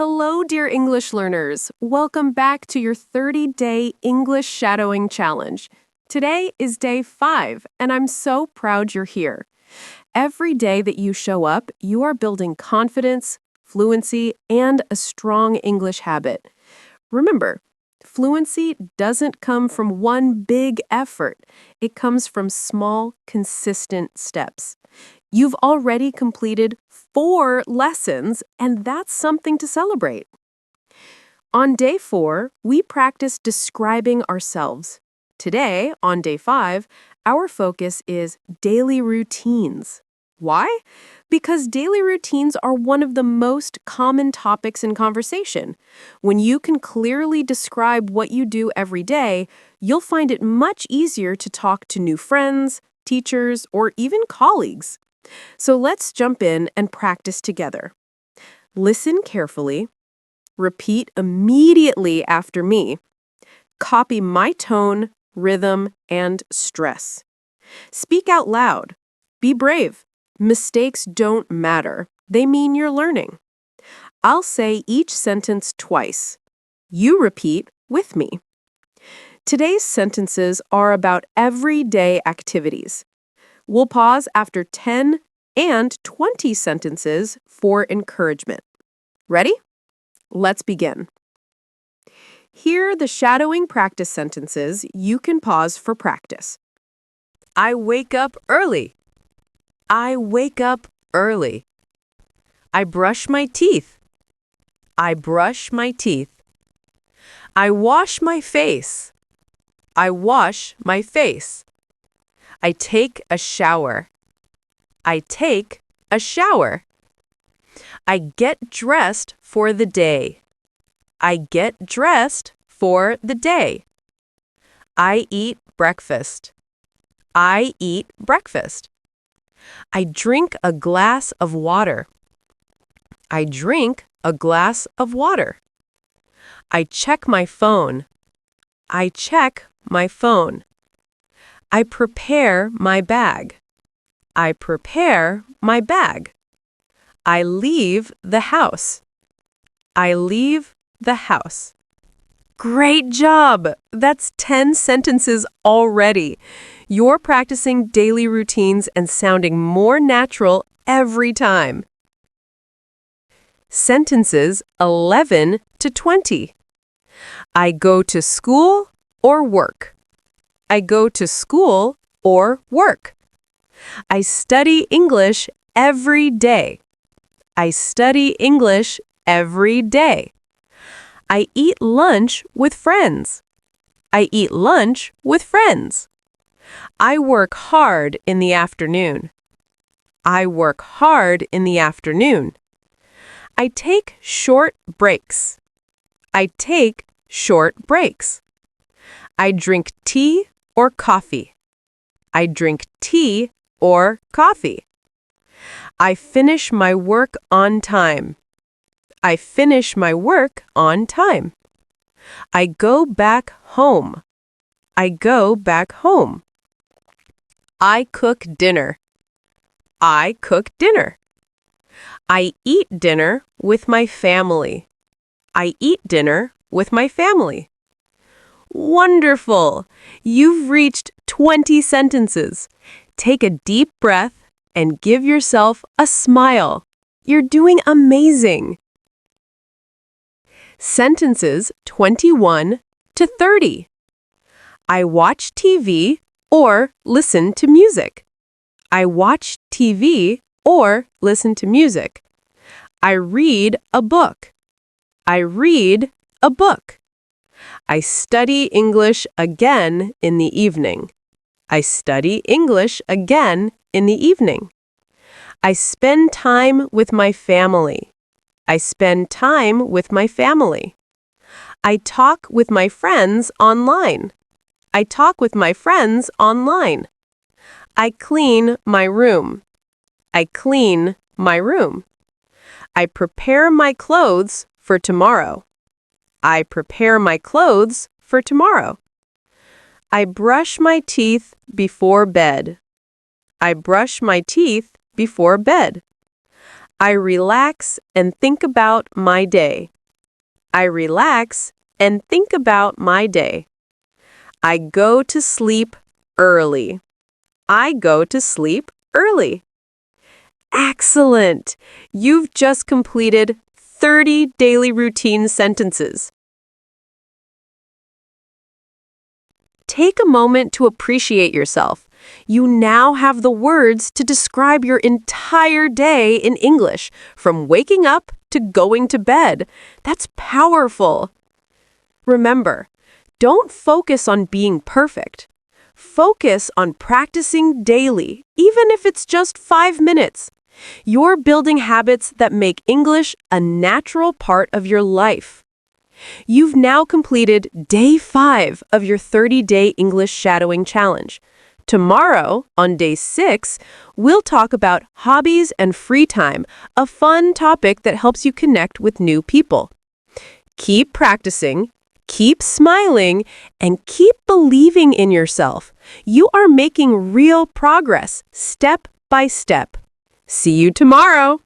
Hello, dear English learners. Welcome back to your 30-day English shadowing challenge. Today is day 5, and I'm so proud you're here. Every day that you show up, you are building confidence, fluency, and a strong English habit. Remember, fluency doesn't come from one big effort. It comes from small, consistent steps. You've already completed 4 lessons, and that's something to celebrate. On day 4, we practiced describing ourselves. Today, on day 5, our focus is daily routines. Why? Because daily routines are one of the most common topics in conversation. When you can clearly describe what you do every day, you'll find it much easier to talk to new friends, teachers, or even colleagues. So let's jump in and practice together. Listen carefully. Repeat immediately after me. Copy my tone, rhythm, and stress. Speak out loud. Be brave. Mistakes don't matter. They mean you're learning. I'll say each sentence twice. You repeat with me. Today's sentences are about everyday activities. We'll pause after 10 and 20 sentences for encouragement. Ready? Let's begin. Here are the shadowing practice sentences you can pause for practice. I wake up early. I wake up early. I brush my teeth. I brush my teeth. I wash my face. I wash my face. I take a shower. I take a shower. I get dressed for the day. I get dressed for the day. I eat breakfast. I eat breakfast. I drink a glass of water. I drink a glass of water. I check my phone. I check my phone. I prepare my bag. I prepare my bag. I leave the house. I leave the house. Great job! That's 10 sentences already. You're practicing daily routines and sounding more natural every time. Sentences 11 to 20. I go to school or work. I go to school or work. I study English every day. I study English every day. I eat lunch with friends. I eat lunch with friends. I work hard in the afternoon. I work hard in the afternoon. I take short breaks. I take short breaks. I drink tea or coffee. I drink tea or coffee. I finish my work on time. I finish my work on time. I go back home. I go back home. I cook dinner. I cook dinner. I eat dinner with my family. I eat dinner with my family. Wonderful! You've reached 20 sentences. Take a deep breath and give yourself a smile. You're doing amazing. Sentences 21 to 30. I watch TV or listen to music. I watch TV or listen to music. I read a book. I read a book. I study English again in the evening. I study English again in the evening. I spend time with my family. I spend time with my family. I talk with my friends online. I talk with my friends online. I clean my room. I clean my room. I prepare my clothes for tomorrow. I prepare my clothes for tomorrow. I brush my teeth before bed. I brush my teeth before bed. I relax and think about my day. I relax and think about my day. I go to sleep early. I go to sleep early. Excellent! You've just completed 30 daily routine sentences. Take a moment to appreciate yourself. You now have the words to describe your entire day in English, from waking up to going to bed. That's powerful. Remember, don't focus on being perfect. Focus on practicing daily, even if it's just 5 minutes. You're building habits that make English a natural part of your life. You've now completed day 5 of your 30-day English shadowing challenge. Tomorrow, on day 6, we'll talk about hobbies and free time, a fun topic that helps you connect with new people. Keep practicing, keep smiling, and keep believing in yourself. You are making real progress, step by step. See you tomorrow!